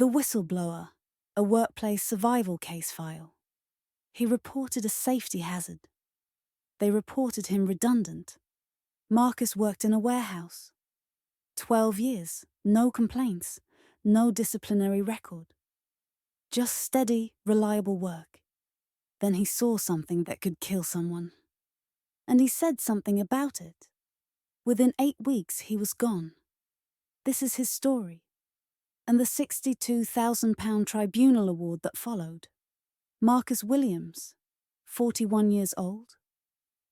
The Whistleblower, a workplace survival case file. He reported a safety hazard. They reported him redundant. Marcus worked in a warehouse. 12 years, no complaints, no disciplinary record. Just steady, reliable work. Then he saw something that could kill someone. And he said something about it. Within 8 weeks, he was gone. This is his story. And the £62,000 tribunal award that followed. Marcus Williams, 41 years old,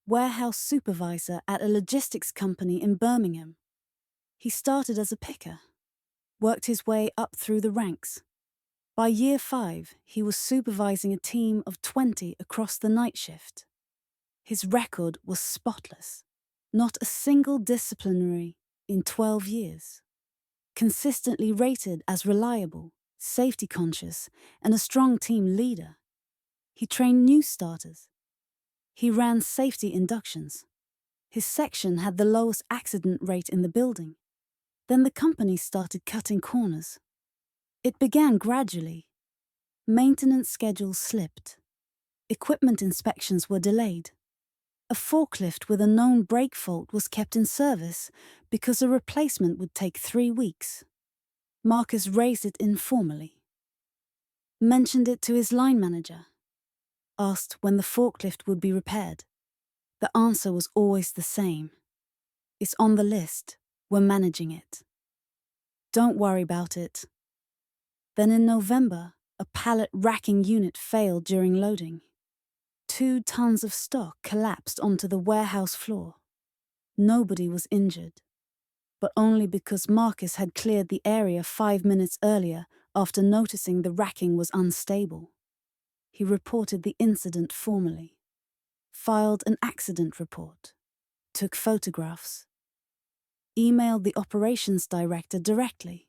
warehouse supervisor at a logistics company in Birmingham. He started as a picker, worked his way up through the ranks. By year 5, he was supervising a team of 20 across the night shift. His record was spotless, not a single disciplinary in 12 years. Consistently rated as reliable, safety-conscious, and a strong team leader. He trained new starters. He ran safety inductions. His section had the lowest accident rate in the building. Then the company started cutting corners. It began gradually. Maintenance schedules slipped. Equipment inspections were delayed. A forklift with a known brake fault was kept in service because a replacement would take 3 weeks. Marcus raised it informally. Mentioned it to his line manager. Asked when the forklift would be repaired. The answer was always the same. It's on the list. We're managing it. Don't worry about it. Then in November, a pallet racking unit failed during loading. 2 tons of stock collapsed onto the warehouse floor. Nobody was injured, but only because Marcus had cleared the area 5 minutes earlier after noticing the racking was unstable. He reported the incident formally, filed an accident report, took photographs, emailed the operations director directly.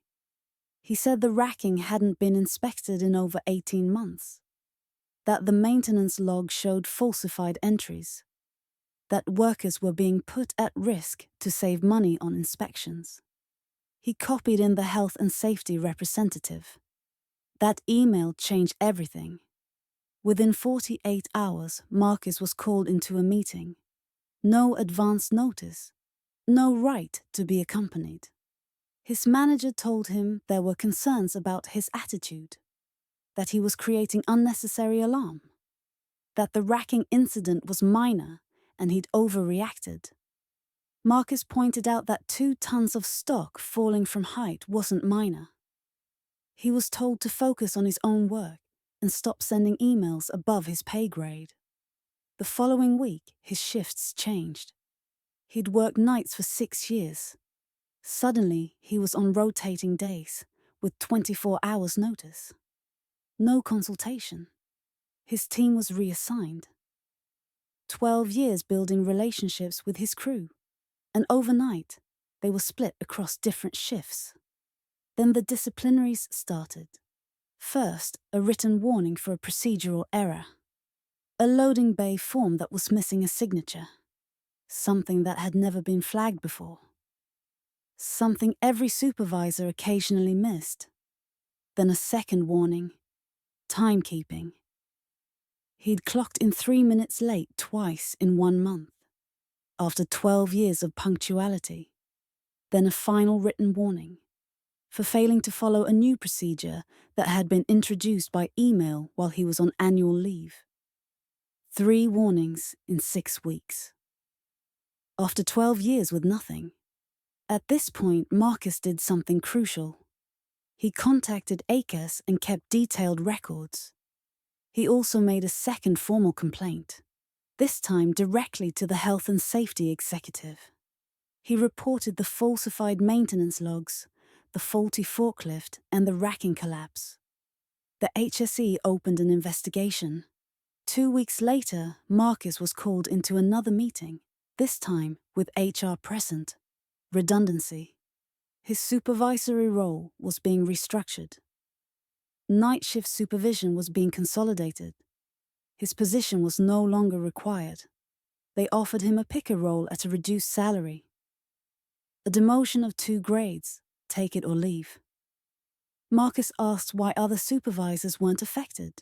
He said the racking hadn't been inspected in over 18 months, that the maintenance log showed falsified entries, that workers were being put at risk to save money on inspections. He copied in the health and safety representative. That email changed everything. Within 48 hours, Marcus was called into a meeting. No advance notice, no right to be accompanied. His manager told him there were concerns about his attitude, that he was creating unnecessary alarm, that the racking incident was minor and he'd overreacted. Marcus pointed out that 2 tons of stock falling from height wasn't minor. He was told to focus on his own work and stop sending emails above his pay grade. The following week, his shifts changed. He'd worked nights for 6 years. Suddenly, he was on rotating days, with 24 hours notice. No consultation. His team was reassigned. 12 years building relationships with his crew, and overnight, they were split across different shifts. Then the disciplinaries started. First, a written warning for a procedural error. A loading bay form that was missing a signature. Something that had never been flagged before. Something every supervisor occasionally missed. Then a second warning. Timekeeping. He'd clocked in 3 minutes late twice in 1 month. After 12 years of punctuality. Then a final written warning. For failing to follow a new procedure that had been introduced by email while he was on annual leave. 3 warnings in 6 weeks. After 12 years with nothing. At this point, Marcus did something crucial. He contacted ACAS and kept detailed records. He also made a second formal complaint, this time directly to the health and safety executive. He reported the falsified maintenance logs, the faulty forklift, and the racking collapse. The HSE opened an investigation. 2 weeks later, Marcus was called into another meeting, this time with HR present. Redundancy. His supervisory role was being restructured. Night shift supervision was being consolidated. His position was no longer required. They offered him a picker role at a reduced salary. A demotion of 2 grades, take it or leave. Marcus asked why other supervisors weren't affected.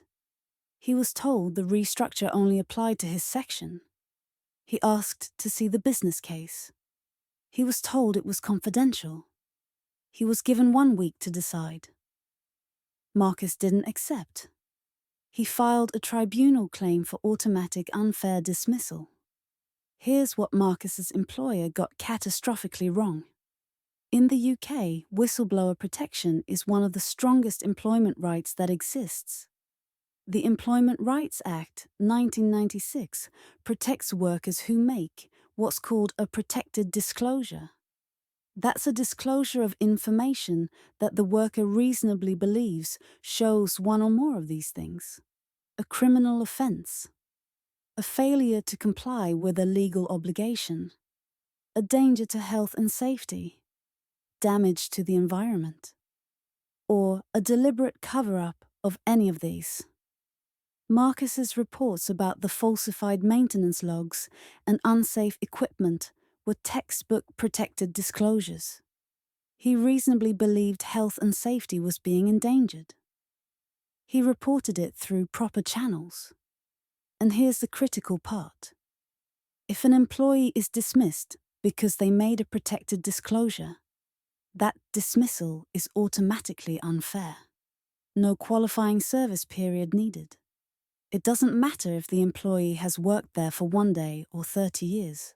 He was told the restructure only applied to his section. He asked to see the business case. He was told it was confidential. He was given 1 week to decide. Marcus didn't accept. He filed a tribunal claim for automatic unfair dismissal. Here's what Marcus's employer got catastrophically wrong. In the UK, whistleblower protection is one of the strongest employment rights that exists. The Employment Rights Act, 1996, protects workers who make what's called a protected disclosure. That's a disclosure of information that the worker reasonably believes shows one or more of these things. A criminal offence. A failure to comply with a legal obligation. A danger to health and safety. Damage to the environment. Or a deliberate cover-up of any of these. Marcus's reports about the falsified maintenance logs and unsafe equipment were textbook protected disclosures. He reasonably believed health and safety was being endangered. He reported it through proper channels. And here's the critical part. If an employee is dismissed because they made a protected disclosure, that dismissal is automatically unfair. No qualifying service period needed. It doesn't matter if the employee has worked there for 1 day or 30 years.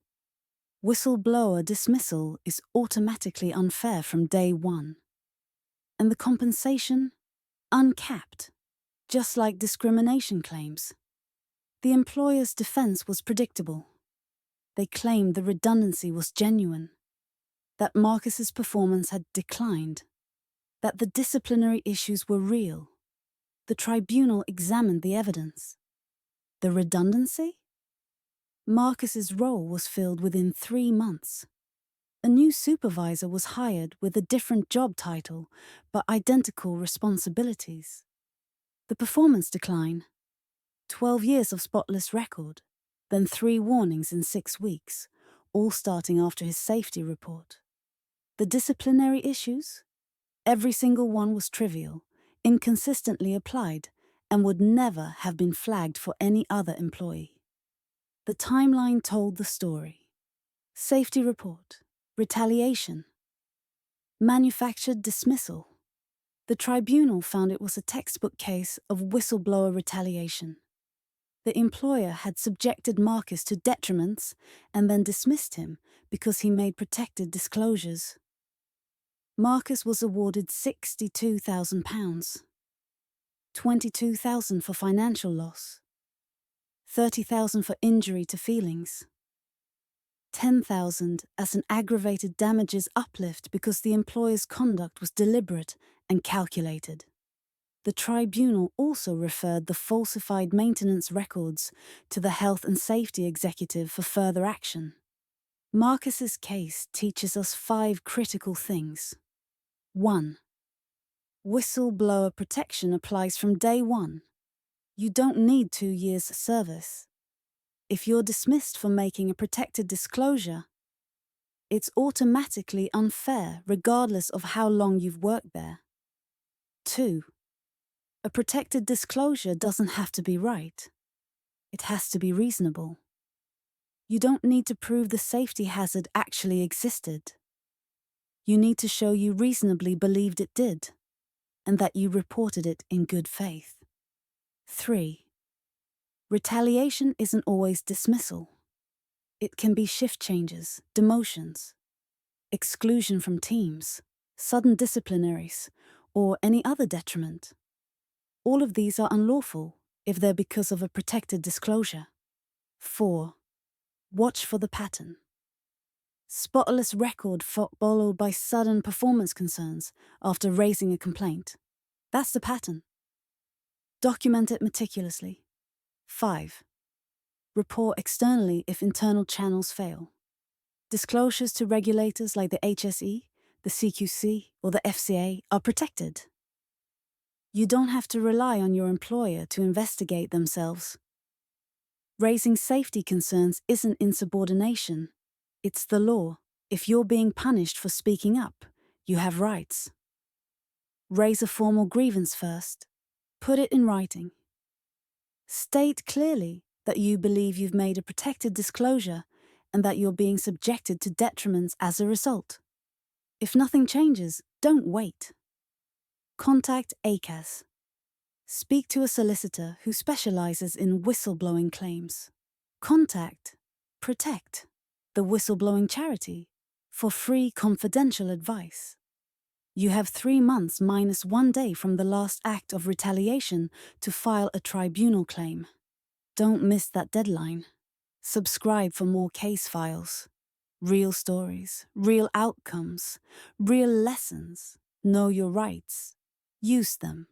Whistleblower dismissal is automatically unfair from day one. And the compensation? Uncapped, just like discrimination claims. The employer's defense was predictable. They claimed the redundancy was genuine, that Marcus's performance had declined, that the disciplinary issues were real. The tribunal examined the evidence. The redundancy? Marcus's role was filled within 3 months. A new supervisor was hired with a different job title, but identical responsibilities. The performance decline? 12 years of spotless record, then 3 warnings in 6 weeks, all starting after his safety report. The disciplinary issues? Every single one was trivial, inconsistently applied, and would never have been flagged for any other employee. The timeline told the story. Safety report, retaliation, manufactured dismissal. The tribunal found it was a textbook case of whistleblower retaliation. The employer had subjected Marcus to detriments and then dismissed him because he made protected disclosures. Marcus was awarded £62,000, £22,000 for financial loss, £30,000 for injury to feelings, £10,000 as an aggravated damages uplift because the employer's conduct was deliberate and calculated. The tribunal also referred the falsified maintenance records to the health and safety executive for further action. Marcus's case teaches us 5 critical things. 1. Whistleblower protection applies from day one. You don't need 2 years' service. If you're dismissed for making a protected disclosure, it's automatically unfair regardless of how long you've worked there. 2. A protected disclosure doesn't have to be right. It has to be reasonable. You don't need to prove the safety hazard actually existed. You need to show you reasonably believed it did, and that you reported it in good faith. 3. Retaliation isn't always dismissal. It can be shift changes, demotions, exclusion from teams, sudden disciplinaries, or any other detriment. All of these are unlawful if they're because of a protected disclosure. 4. Watch for the pattern. Spotless record followed by sudden performance concerns after raising a complaint. That's the pattern. Document it meticulously. 5. Report externally if internal channels fail. Disclosures to regulators like the HSE, the CQC, or the FCA are protected. You don't have to rely on your employer to investigate themselves. Raising safety concerns isn't insubordination. It's the law. If you're being punished for speaking up, you have rights. Raise a formal grievance first. Put it in writing. State clearly that you believe you've made a protected disclosure and that you're being subjected to detriments as a result. If nothing changes, don't wait. Contact ACAS. Speak to a solicitor who specializes in whistleblowing claims. Contact Protect, the whistleblowing charity, for free confidential advice. You have 3 months minus 1 day from the last act of retaliation to file a tribunal claim. Don't miss that deadline. Subscribe for more case files. Real stories, real outcomes, real lessons. Know your rights. Use them.